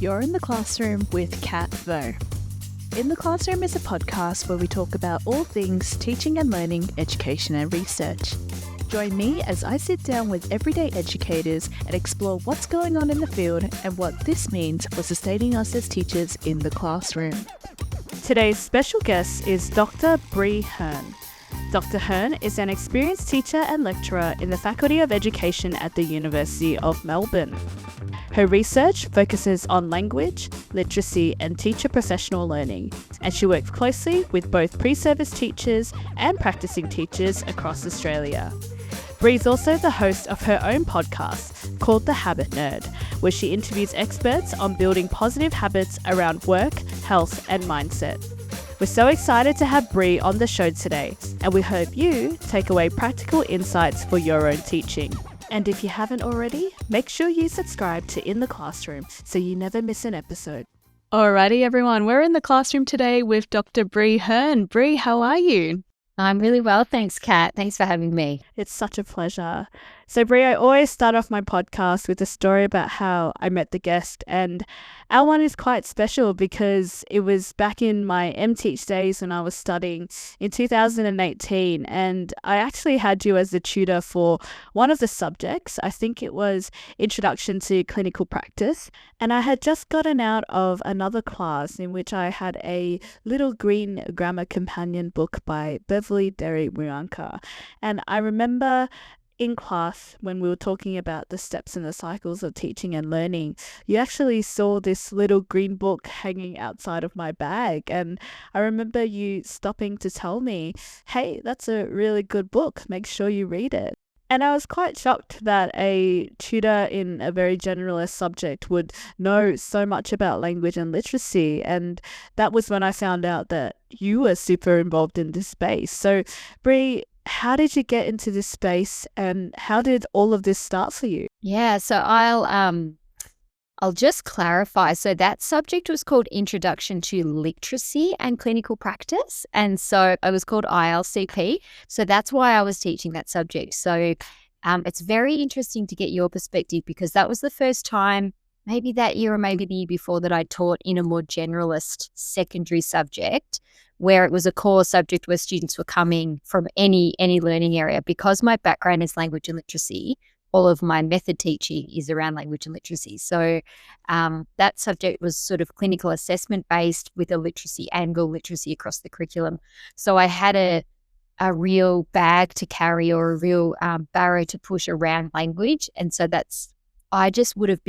You're in the classroom with Cat Vo. In the Classroom is a podcast where we talk about all things teaching and learning, education and research. Join me as I sit down with everyday educators and explore what's going on in the field and what this means for sustaining us as teachers in the classroom. Today's special guest is Dr. Bree Hurn. Dr. Hurn is an experienced teacher and lecturer in the Faculty of Education at the University of Melbourne. Her research focuses on language, literacy and teacher professional learning, and she works closely with both pre-service teachers and practising teachers across Australia. Bree is also the host of her own podcast called The Habit Nerd, where she interviews experts on building positive habits around work, health and mindset. We're so excited to have Bree on the show today, and we hope you take away practical insights for your own teaching. And if you haven't already, make sure you subscribe to In the Classroom so you never miss an episode. Alrighty, everyone. We're in the classroom today with Dr. Bree Hurn. Bree, how are you? I'm really well, thanks, Kat. Thanks for having me. It's such a pleasure. So, Bree, I always start off my podcast with a story about how I met the guest, and our one is quite special because it was back in my MTeach days when I was studying in 2018, and I actually had you as a tutor for one of the subjects. I think it was Introduction to Clinical Practice, and I had just gotten out of another class in which I had a little green grammar companion book by Beverly Derry Wiranka, and I remember in class, when we were talking about the steps and the cycles of teaching and learning, you actually saw this little green book hanging outside of my bag. And I remember you stopping to tell me, hey, that's a really good book. Make sure you read it. And I was quite shocked that a tutor in a very generalist subject would know so much about language and literacy. And that was when I found out that you were super involved in this space. So, Bree, how did you get into this space and how did all of this start for you? Yeah, so I'll just clarify. So that subject was called Introduction to Literacy and Clinical Practice. And so it was called ILCP. So that's why I was teaching that subject. So it's very interesting to get your perspective because that was the first time, maybe that year or maybe the year before, that I taught in a more generalist secondary subject where it was a core subject where students were coming from any learning area. Because my background is language and literacy, all of my method teaching is around language and literacy. So that subject was sort of clinical assessment based with a literacy angle, literacy across the curriculum. So I had a real bag to carry or a real barrow to push around language. And so that would have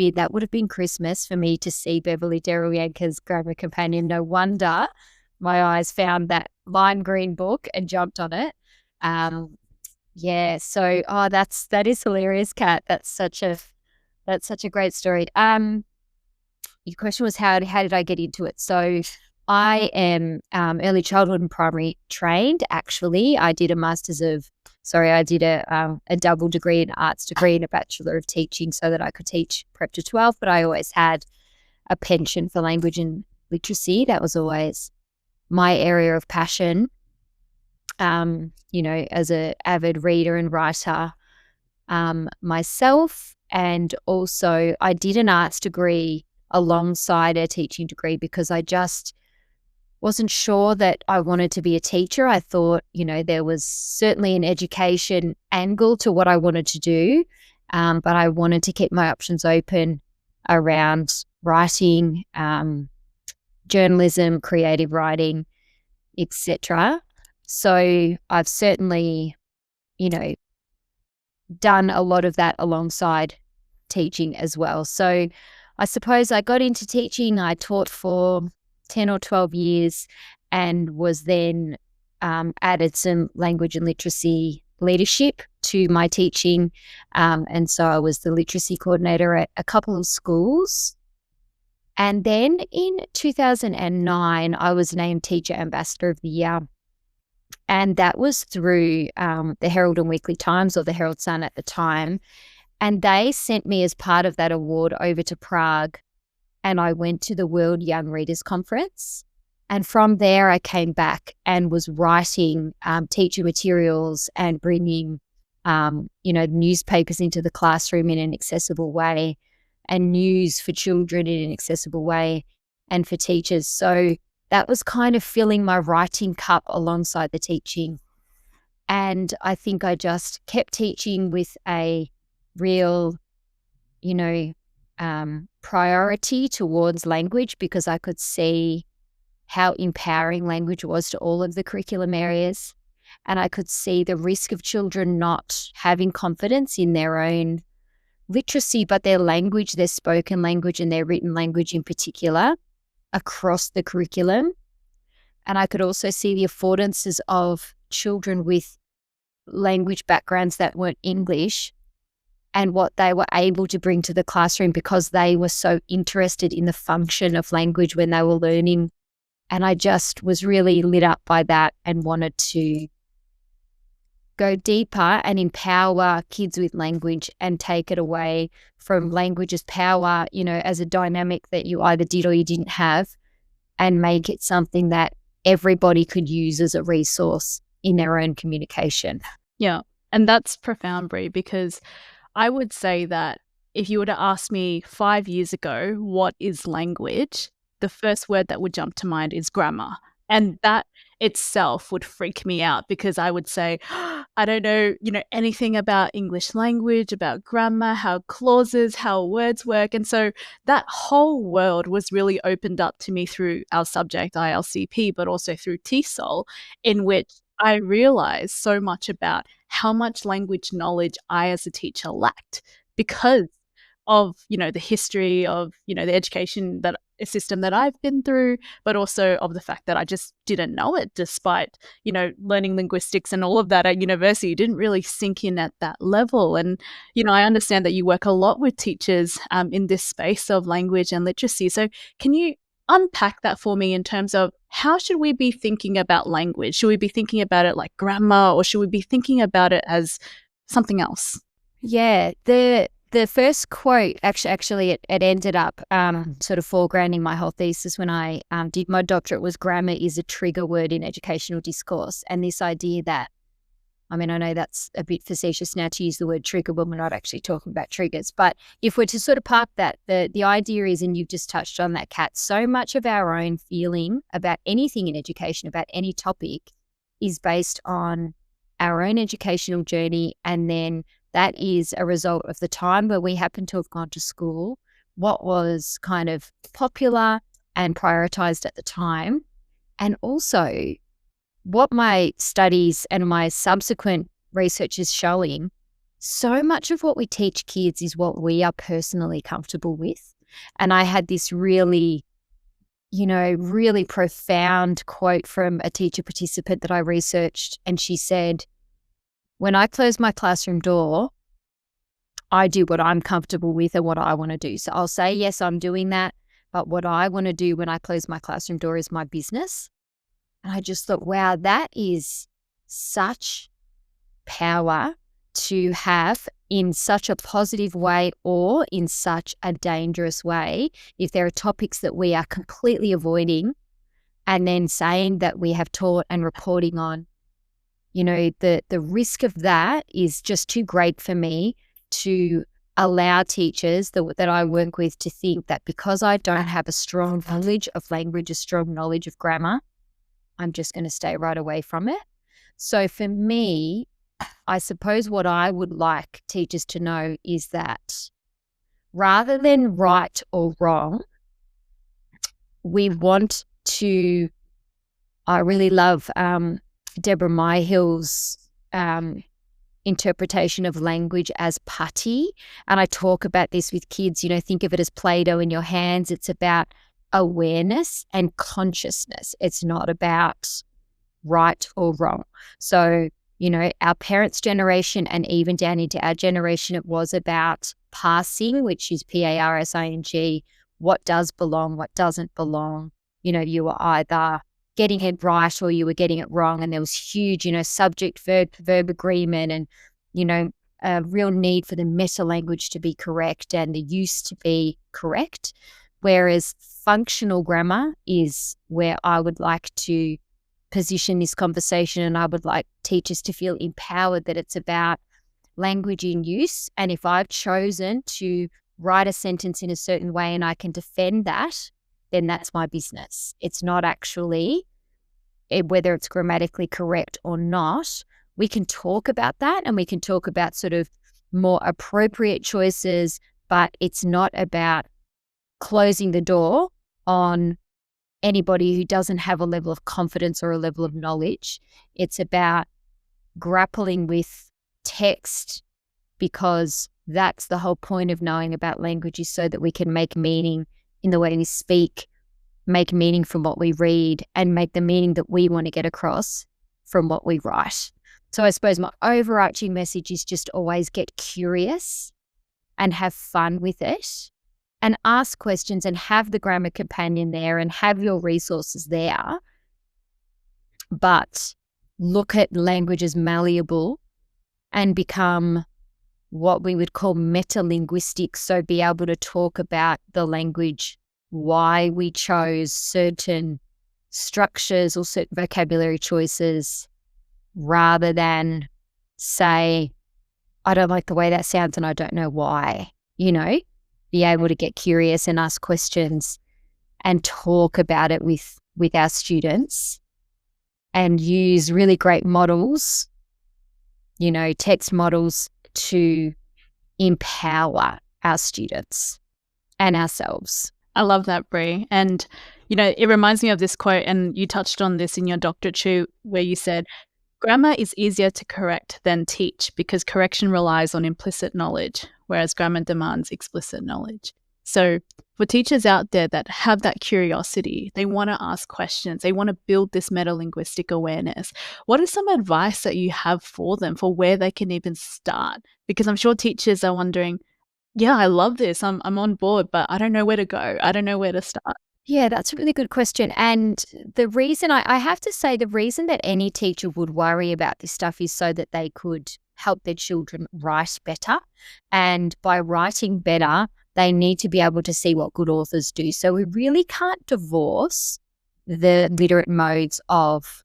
been Christmas for me to see Beverly Derrianka's Grammar Companion. No wonder my eyes found that lime green book and jumped on it. So that is hilarious, Kat. That's such a great story. Your question was how did I get into it? So I am early childhood and primary trained. Actually, I did a double degree, an arts degree and a Bachelor of Teaching so that I could teach prep to 12, but I always had a penchant for language and literacy. That was always my area of passion, as an avid reader and writer myself. And also I did an arts degree alongside a teaching degree because I just wasn't sure that I wanted to be a teacher. I thought, there was certainly an education angle to what I wanted to do, but I wanted to keep my options open around writing, journalism, creative writing, etc. So I've certainly, done a lot of that alongside teaching as well. So I suppose I got into teaching. I taught for 10 or 12 years and was then added some language and literacy leadership to my teaching. And so I was the literacy coordinator at a couple of schools. And then in 2009, I was named Teacher Ambassador of the Year. And that was through the Herald and Weekly Times, or the Herald Sun at the time. And they sent me as part of that award over to Prague. And I went to the World Young Readers Conference. And from there, I came back and was writing teacher materials and bringing, newspapers into the classroom in an accessible way, and news for children in an accessible way and for teachers. So that was kind of filling my writing cup alongside the teaching. And I think I just kept teaching with a real, priority towards language, because I could see how empowering language was to all of the curriculum areas. And I could see the risk of children not having confidence in their own literacy, but their language, their spoken language and their written language in particular, across the curriculum. And I could also see the affordances of children with language backgrounds that weren't English and what they were able to bring to the classroom because they were so interested in the function of language when they were learning. And I just was really lit up by that and wanted to go deeper and empower kids with language and take it away from language as power, as a dynamic that you either did or you didn't have, and make it something that everybody could use as a resource in their own communication. Yeah. And that's profound, Bree, because I would say that if you were to ask me 5 years ago, what is language? The first word that would jump to mind is grammar. And that itself would freak me out, because I would say, I don't know, anything about English language, about grammar, how clauses, how words work. And so that whole world was really opened up to me through our subject ILCP, but also through TESOL, in which I realized so much about how much language knowledge I as a teacher lacked because of, the history of, the education system that I've been through, but also of the fact that I just didn't know it, despite, learning linguistics and all of that at university. It didn't really sink in at that level. And, I understand that you work a lot with teachers in this space of language and literacy. So can you unpack that for me in terms of how should we be thinking about language? Should we be thinking about it like grammar, or should we be thinking about it as something else? Yeah, the first quote, actually, it ended up sort of foregrounding my whole thesis when I did my doctorate, was grammar is a trigger word in educational discourse. And this idea that, I know that's a bit facetious now to use the word trigger when we're not actually talking about triggers. But if we're to sort of park that, the idea is, and you've just touched on that, Kat, so much of our own feeling about anything in education, about any topic, is based on our own educational journey, and then that is a result of the time where we happen to have gone to school, what was kind of popular and prioritized at the time, and also what my studies and my subsequent research is showing. So much of what we teach kids is what we are personally comfortable with. And I had this really profound quote from a teacher participant that I researched, and she said, when I close my classroom door, I do what I'm comfortable with and what I want to do. So I'll say, yes, I'm doing that, but what I want to do when I close my classroom door is my business. And I just thought, wow, that is such power to have in such a positive way or in such a dangerous way. If there are topics that we are completely avoiding and then saying that we have taught and reporting on, the risk of that is just too great for me to allow teachers that I work with to think that because I don't have a strong knowledge of language, a strong knowledge of grammar, I'm just going to stay right away from it. So for me, I suppose what I would like teachers to know is that rather than right or wrong, we want to, I really love Deborah Myhill's interpretation of language as putty. And I talk about this with kids, think of it as Play-Doh in your hands. It's about awareness and consciousness. It's not about right or wrong. So, our parents' generation and even down into our generation, it was about parsing, which is PARSING, what does belong, what doesn't belong. You were either getting it right or you were getting it wrong. And there was huge, subject, verb agreement and, a real need for the meta language to be correct and the use to be correct. Whereas functional grammar is where I would like to position this conversation, and I would like teachers to feel empowered that it's about language in use. And if I've chosen to write a sentence in a certain way and I can defend that, then that's my business. It's not actually whether it's grammatically correct or not. We can talk about that, and we can talk about sort of more appropriate choices, but it's not about closing the door on anybody who doesn't have a level of confidence or a level of knowledge. It's about grappling with text, because that's the whole point of knowing about language, is so that we can make meaning in the way we speak, make meaning from what we read, and make the meaning that we want to get across from what we write. So I suppose my overarching message is just always get curious and have fun with it, and ask questions, and have the grammar companion there, and have your resources there. But look at language as malleable and become what we would call metalinguistic. So be able to talk about the language, why we chose certain structures or certain vocabulary choices, rather than say, I don't like the way that sounds and I don't know why. Be able to get curious and ask questions and talk about it with our students, and use really great models, text models, to empower our students and ourselves. I love that, Bree. And, it reminds me of this quote, and you touched on this in your doctorate too, where you said, grammar is easier to correct than teach because correction relies on implicit knowledge, whereas grammar demands explicit knowledge. So for teachers out there that have that curiosity, they want to ask questions, they want to build this metalinguistic awareness, what is some advice that you have for them for where they can even start? Because I'm sure teachers are wondering, yeah, I love this, I'm on board, but I don't know where to go. I don't know where to start. Yeah, that's a really good question. And the reason I have to say, the reason that any teacher would worry about this stuff is so that they could help their children write better. And by writing better, they need to be able to see what good authors do. So we really can't divorce the literate modes of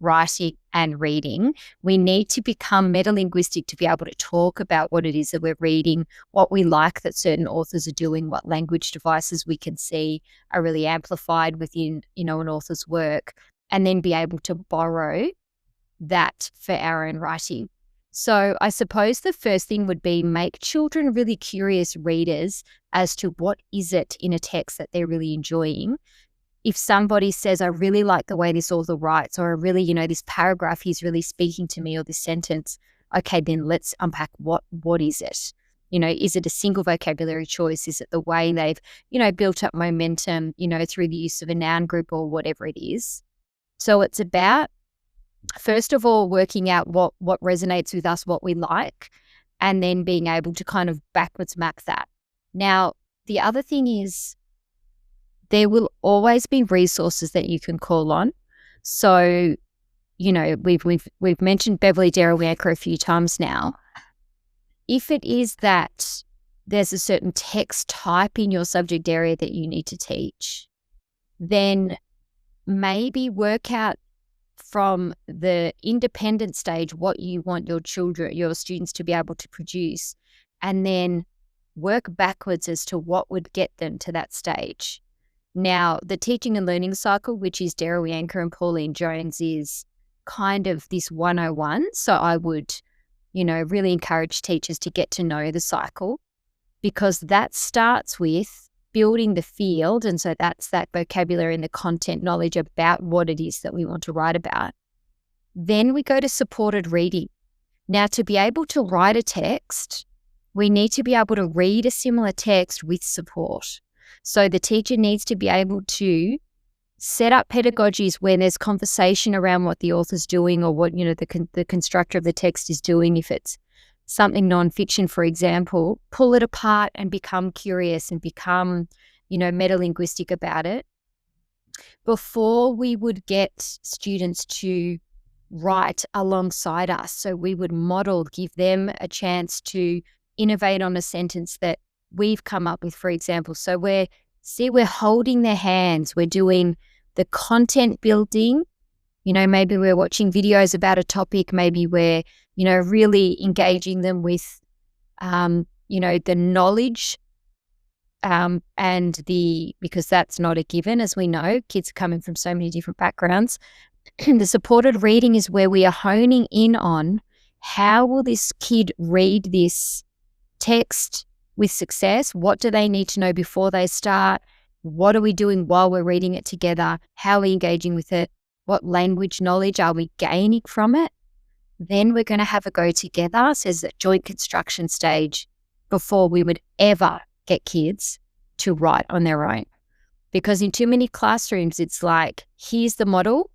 writing and reading. We need to become metalinguistic to be able to talk about what it is that we're reading, what we like that certain authors are doing, what language devices we can see are really amplified within, an author's work, and then be able to borrow that for our own writing. So I suppose the first thing would be make children really curious readers as to what is it in a text that they're really enjoying. If somebody says, I really like the way this author writes, or I really, this paragraph is really speaking to me, or this sentence, okay, then let's unpack what is it? Is it a single vocabulary choice? Is it the way they've, built up momentum, through the use of a noun group or whatever it is? So it's about, first of all, working out what resonates with us, what we like, and then being able to kind of backwards map that. Now, the other thing is, there will always be resources that you can call on. So, we've mentioned Beverly Derrywanker a few times now. If it is that there's a certain text type in your subject area that you need to teach, then maybe work out from the independent stage what you want your students to be able to produce, and then work backwards as to what would get them to that stage. Now, the teaching and learning cycle, which is Derrywanker and Pauline Jones, is kind of this 101. So I would, really encourage teachers to get to know the cycle, because that starts with building the field. And so that's that vocabulary and the content knowledge about what it is that we want to write about. Then we go to supported reading. Now, to be able to write a text, we need to be able to read a similar text with support. So the teacher needs to be able to set up pedagogies where there's conversation around what the author's doing, or what, the constructor of the text is doing. If it's something nonfiction, for example, pull it apart and become curious and become, metalinguistic about it. Before we would get students to write alongside us, so we would model, give them a chance to innovate on a sentence that we've come up with, for example. So we're See, we're holding their hands. We're doing the content building. Maybe we're watching videos about a topic. Maybe we're, really engaging them with, the knowledge because that's not a given, as we know, kids are coming from so many different backgrounds. The supported reading is where we are honing in on how will this kid read this text with success? What do they need to know before they start? What are we doing while we're reading it together? How are we engaging with it? What language knowledge are we gaining from it? Then we're going to have a go together, says that joint construction stage, before we would ever get kids to write on their own. Because in too many classrooms, it's like, here's the model,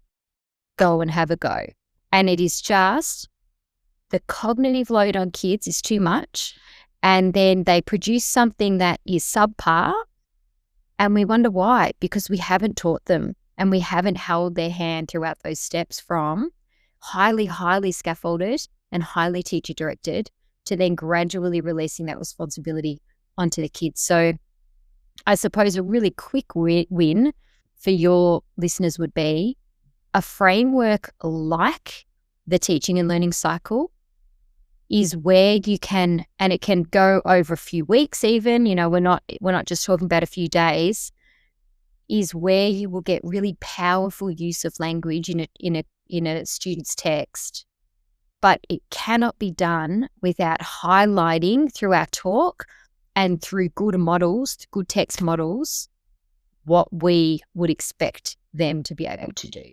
go and have a go. And it is just the cognitive load on kids is too much. And then they produce something that is subpar. And we wonder why, because we haven't taught them and we haven't held their hand throughout those steps from highly, highly scaffolded and highly teacher directed to then gradually releasing that responsibility onto the kids. So I suppose a really quick win for your listeners would be a framework like the teaching and learning cycle is where you can, and it can go over a few weeks even, we're not just talking about a few days, is where you will get really powerful use of language in a student's text. But it cannot be done without highlighting through our talk and through good models, good text models, what we would expect them to be able to do.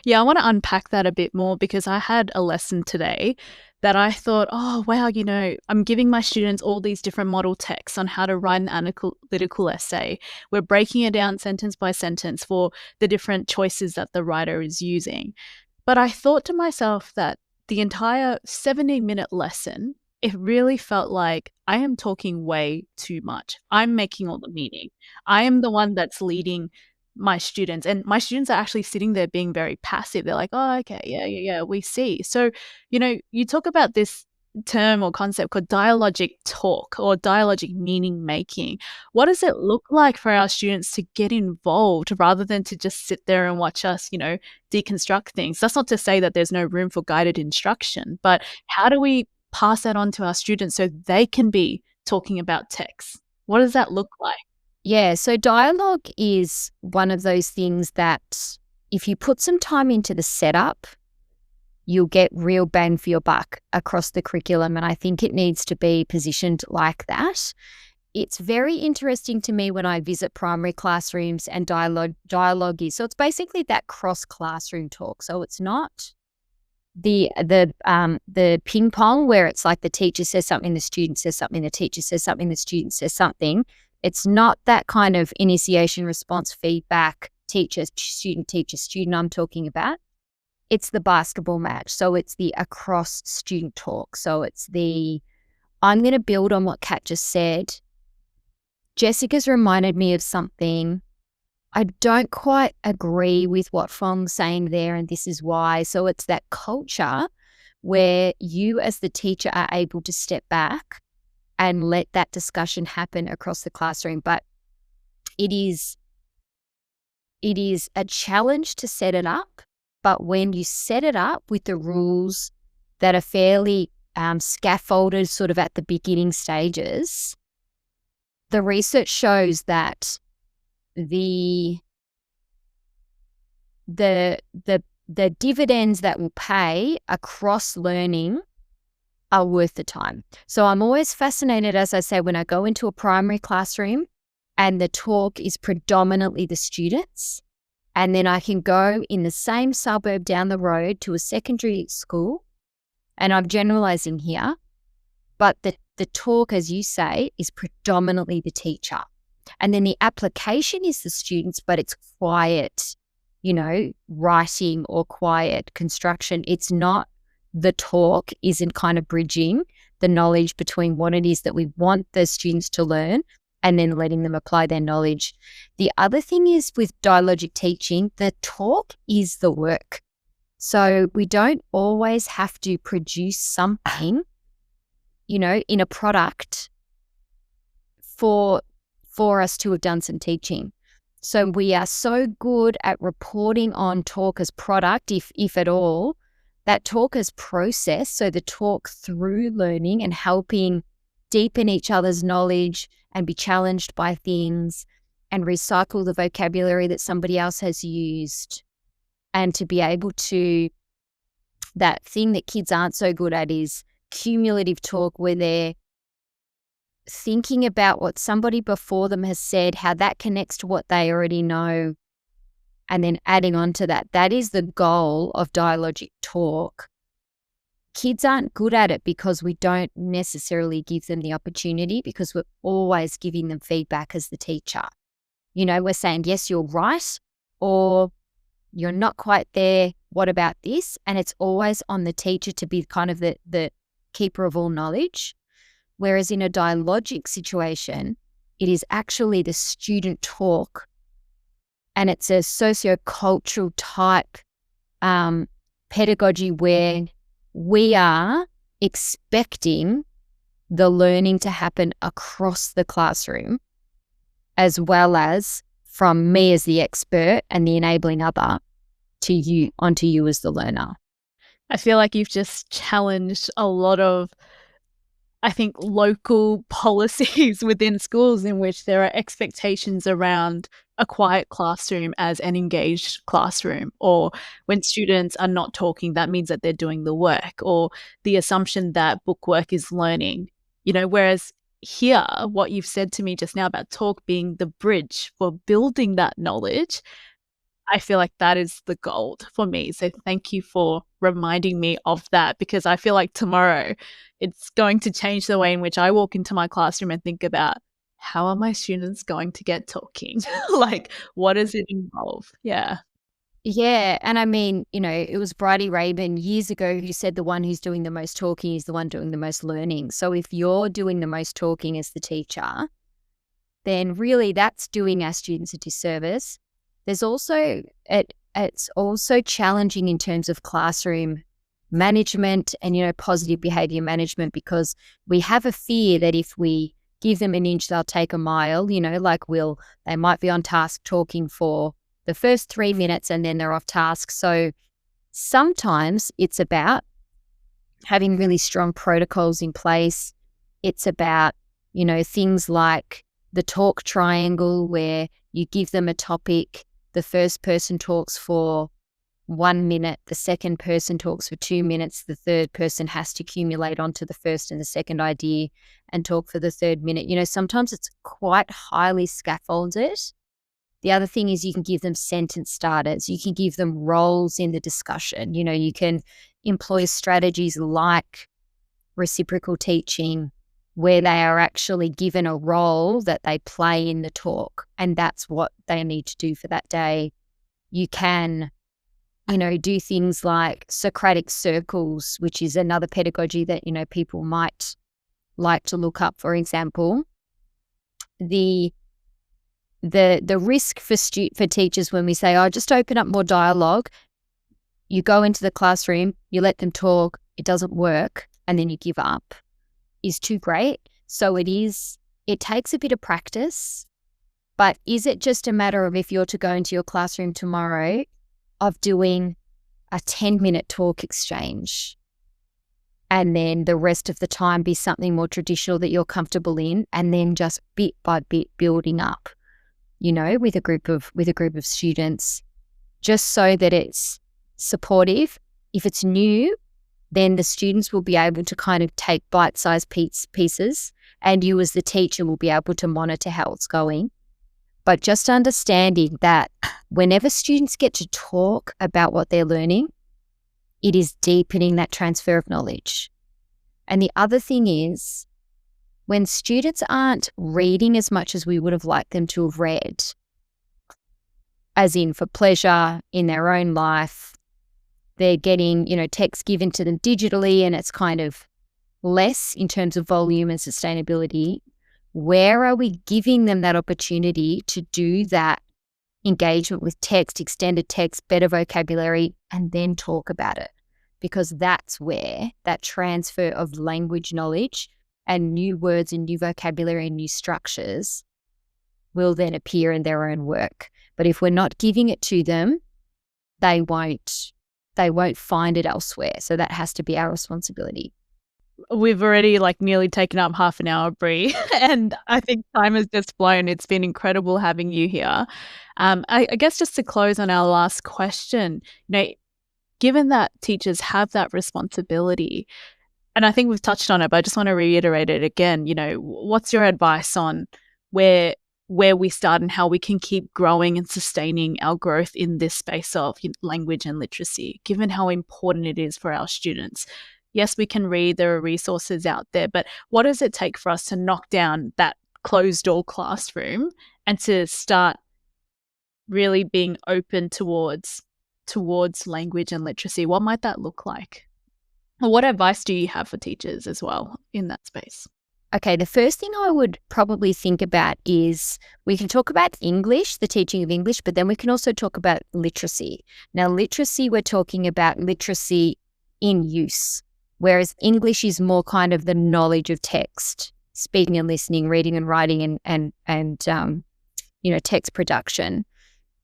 Yeah, I want to unpack that a bit more because I had a lesson today that I thought, oh, wow, I'm giving my students all these different model texts on how to write an analytical essay. We're breaking it down sentence by sentence for the different choices that the writer is using. But I thought to myself that the entire 70-minute lesson, it really felt like I am talking way too much. I'm making all the meaning. I am the one that's leading my students, and my students are actually sitting there being very passive. They're like, oh, okay, yeah, we see. So, you talk about this term or concept called dialogic talk or dialogic meaning making. What does it look like for our students to get involved rather than to just sit there and watch us, deconstruct things? That's not to say that there's no room for guided instruction, but how do we pass that on to our students so they can be talking about text? What does that look like? Yeah, so dialogue is one of those things that if you put some time into the setup, you'll get real bang for your buck across the curriculum. And I think it needs to be positioned like that. It's very interesting to me when I visit primary classrooms and dialogue is. So it's basically that cross-classroom talk. So it's not the ping pong where it's like the teacher says something, the student says something, the teacher says something, the student says something. It's not that kind of initiation, response, feedback, teacher, student I'm talking about. It's the basketball match. So it's the across student talk. So it's I'm going to build on what Kat just said. Jessica's reminded me of something. I don't quite agree with what Fong's saying there, and this is why. So it's that culture where you as the teacher are able to step back and let that discussion happen across the classroom. But it is a challenge to set it up. But when you set it up with the rules that are fairly scaffolded sort of at the beginning stages, the research shows that the dividends that will pay across learning are worth the time. So I'm always fascinated, as I say, when I go into a primary classroom and the talk is predominantly the students, and then I can go in the same suburb down the road to a secondary school, and I'm generalizing here, but the talk, as you say, is predominantly the teacher. And then the application is the students, but it's quiet, writing or quiet construction. It's not, the talk isn't kind of bridging the knowledge between what it is that we want the students to learn and then letting them apply their knowledge. The other thing is with dialogic teaching, the talk is the work. So we don't always have to produce something, in a product for for us to have done some teaching. So we are so good at reporting on talk as product, if at all, that talk as process, so the talk through learning and helping deepen each other's knowledge and be challenged by things and recycle the vocabulary that somebody else has used, and to be able to, that thing that kids aren't so good at is cumulative talk, where they're thinking about what somebody before them has said, how that connects to what they already know, and then adding on to that. That is the goal of dialogic talk. Kids aren't good at it because we don't necessarily give them the opportunity, because we're always giving them feedback as the teacher. You know, we're saying, yes, you're right, or you're not quite there. What about this? And it's always on the teacher to be kind of the keeper of all knowledge. Whereas in a dialogic situation, it is actually the student talk, and it's a sociocultural type pedagogy where we are expecting the learning to happen across the classroom, as well as from me as the expert and the enabling other to you, onto you as the learner. I feel like you've just challenged a lot of, I think, local policies within schools in which there are expectations around a quiet classroom as an engaged classroom, or when students are not talking, that means that they're doing the work, or the assumption that bookwork is learning, you know, whereas here, what you've said to me just now about talk being the bridge for building that knowledge, I feel like that is the gold for me. So thank you for reminding me of that, because I feel like tomorrow it's going to change the way in which I walk into my classroom and think about, how are my students going to get talking? Like, what does it involve? Yeah. Yeah. And I mean, you know, it was Bridie Rabin years ago who said the one who's doing the most talking is the one doing the most learning. So if you're doing the most talking as the teacher, then really that's doing our students a disservice. There's also, it's also challenging in terms of classroom management and, you know, positive behavior management, because we have a fear that if we give them an inch, they'll take a mile, you know, like they might be on task talking for the first 3 minutes and then they're off task. So sometimes it's about having really strong protocols in place. It's about, you know, things like the talk triangle, where you give them a topic, the first person talks for 1 minute, the second person talks for 2 minutes, the third person has to accumulate onto the first and the second idea and talk for the third minute. You know, sometimes it's quite highly scaffolded. The other thing is you can give them sentence starters. You can give them roles in the discussion. You know, you can employ strategies like reciprocal teaching, where they are actually given a role that they play in the talk, and that's what they need to do for that day. You can, you know, do things like Socratic circles, which is another pedagogy that, you know, people might like to look up, for example. The risk for teachers when we say, oh, just open up more dialogue, you go into the classroom, you let them talk, it doesn't work, and then you give up, is too great. So it takes a bit of practice, but is it just a matter of, if you're to go into your classroom tomorrow, of doing a 10-minute talk exchange, and then the rest of the time be something more traditional that you're comfortable in, and then just bit by bit building up, you know, with a group of students, just so that it's supportive. If it's new, then the students will be able to kind of take bite-sized pieces, and you as the teacher will be able to monitor how it's going. But just understanding that whenever students get to talk about what they're learning, it is deepening that transfer of knowledge. And the other thing is, when students aren't reading as much as we would have liked them to have read, as in for pleasure in their own life, they're getting, you know, text given to them digitally, and it's kind of less in terms of volume and sustainability. Where are we giving them that opportunity to do that engagement with text, extended text, better vocabulary, and then talk about it? Because that's where that transfer of language knowledge and new words and new vocabulary and new structures will then appear in their own work. But if we're not giving it to them, they won't find it elsewhere. So that has to be our responsibility. We've already nearly taken up half an hour, Bree, and I think time has just flown. It's been incredible having you here. I guess just to close on our last question, given that teachers have that responsibility, and I think we've touched on it, but I just want to reiterate it again, what's your advice on where we start and how we can keep growing and sustaining our growth in this space of language and literacy, given how important it is for our students? Yes, we can read, there are resources out there, but what does it take for us to knock down that closed door classroom and to start really being open towards language and literacy? What might that look like? Or what advice do you have for teachers as well in that space? Okay, the first thing I would probably think about is we can talk about English, the teaching of English, but then we can also talk about literacy. Now, literacy, we're talking about literacy in use, whereas English is more kind of the knowledge of text, speaking and listening, reading and writing, and text production.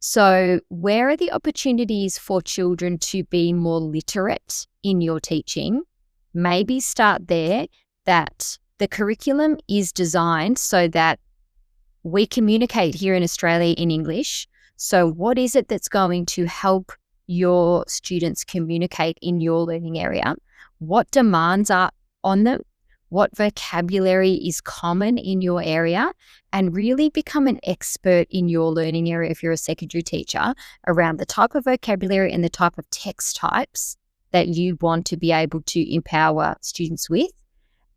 So where are the opportunities for children to be more literate in your teaching? Maybe start there, that the curriculum is designed so that we communicate here in Australia in English. So what is it that's going to help your students communicate in your learning area? What demands are on them? What vocabulary is common in your area? And really become an expert in your learning area if you're a secondary teacher around the type of vocabulary and the type of text types that you want to be able to empower students with,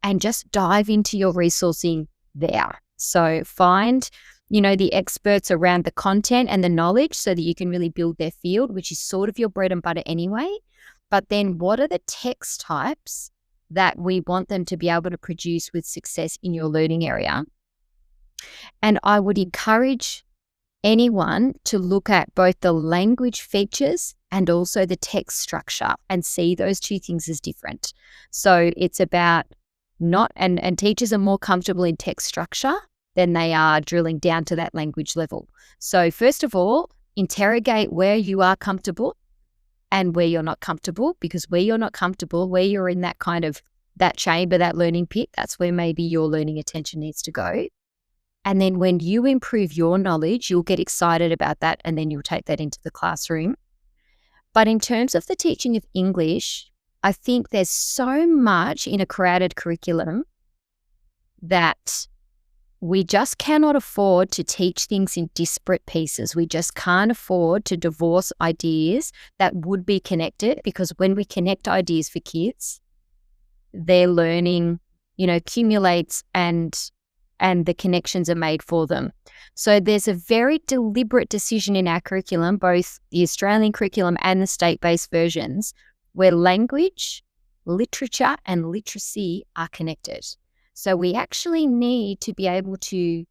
and just dive into your resourcing there. So find, the experts around the content and the knowledge so that you can really build their field, which is sort of your bread and butter anyway. But then what are the text types that we want them to be able to produce with success in your learning area? And I would encourage anyone to look at both the language features and also the text structure and see those two things as different. So it's about and teachers are more comfortable in text structure than they are drilling down to that language level. So first of all, interrogate where you are comfortable and where you're not comfortable, because where you're not comfortable, where you're in that kind of that chamber, that learning pit, that's where maybe your learning attention needs to go. And then when you improve your knowledge, you'll get excited about that and then you'll take that into the classroom. But in terms of the teaching of English, I think there's so much in a crowded curriculum that we just cannot afford to teach things in disparate pieces. We just can't afford to divorce ideas that would be connected, because when we connect ideas for kids, their learning, accumulates and the connections are made for them. So there's a very deliberate decision in our curriculum, both the Australian curriculum and the state-based versions, where language, literature, and literacy are connected. So we actually need to be able to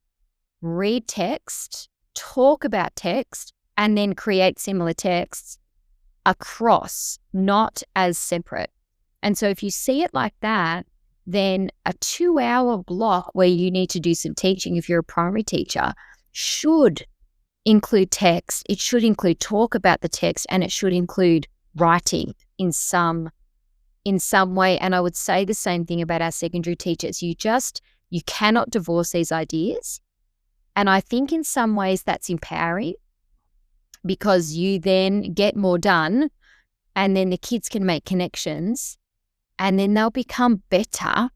read text, talk about text, and then create similar texts across, not as separate. And so if you see it like that, then a 2-hour block where you need to do some teaching, if you're a primary teacher, should include text. It should include talk about the text, and it should include writing in some way. And I would say the same thing about our secondary teachers. You cannot divorce these ideas. And I think in some ways that's empowering, because you then get more done and then the kids can make connections and then they'll become better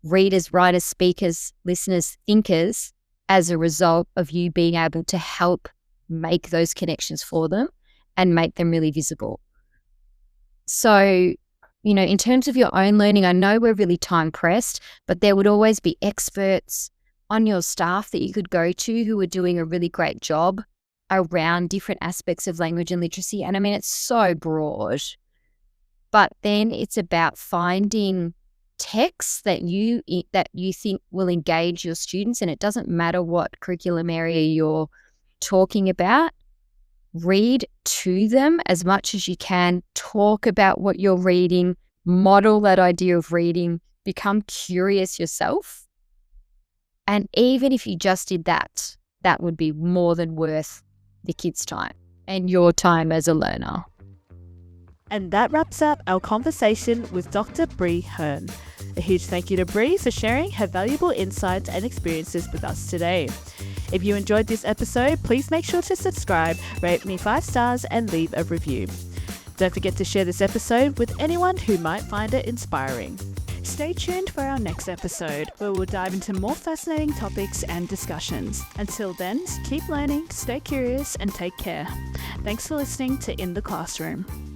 readers, writers, speakers, listeners, thinkers as a result of you being able to help make those connections for them and make them really visible. So, in terms of your own learning, I know we're really time pressed, but there would always be experts on your staff that you could go to who are doing a really great job around different aspects of language and literacy. And it's so broad. But then it's about finding texts that you think will engage your students, and it doesn't matter what curriculum area you're talking about. Read to them as much as you can, talk about what you're reading, model that idea of reading, become curious yourself. And even if you just did that, that would be more than worth the kids' time and your time as a learner. And that wraps up our conversation with Dr. Bree Hurn. A huge thank you to Bree for sharing her valuable insights and experiences with us today. If you enjoyed this episode, please make sure to subscribe, rate me 5 stars, and leave a review. Don't forget to share this episode with anyone who might find it inspiring. Stay tuned for our next episode, where we'll dive into more fascinating topics and discussions. Until then, keep learning, stay curious, and take care. Thanks for listening to In the Classroom.